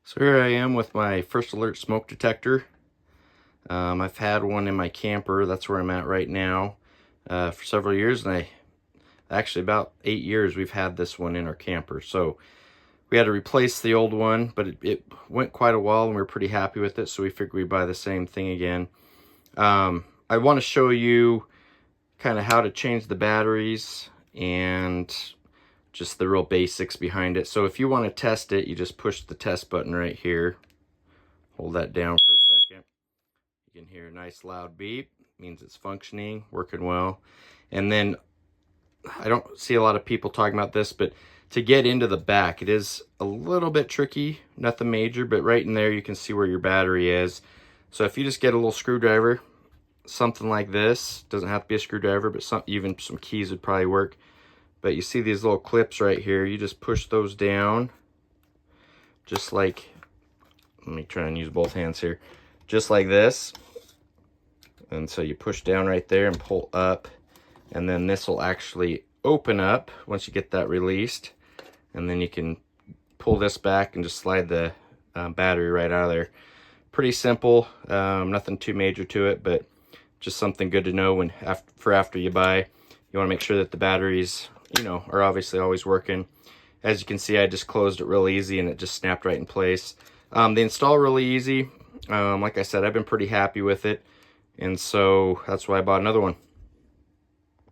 So here I am with my First Alert Smoke Detector. I've had one in my camper. That's where I'm at right now for several years, and actually about 8 years we've had this one in our camper. So we had to replace the old one, but it went quite a while and we were pretty happy with it, so we figured we'd buy the same thing again. I want to show you kind of how to change the batteries and just the real basics behind it. So if you want to test it, you just push the test button right here. Hold that down for a second. You can hear a nice loud beep. It means it's functioning, working well. And then I don't see a lot of people talking about this, but to get into the back, it is a little bit tricky, nothing major, but right in there you can see where your battery is. So if you just get a little screwdriver, something like this, doesn't have to be a screwdriver, but even some keys would probably work. But you see these little clips right here, you just push those down, just like, let me try and use both hands here, just like this. And so you push down right there and pull up, and then this will actually open up once you get that released, and then you can pull this back and just slide the battery right out of there. Pretty simple, nothing too major to it, but just something good to know when after you buy. You want to make sure that the batteries, are obviously always working. As you can see, I just closed it real easy and it just snapped right in place. The install really easy. Like I said, I've been pretty happy with it, and so that's why I bought another one.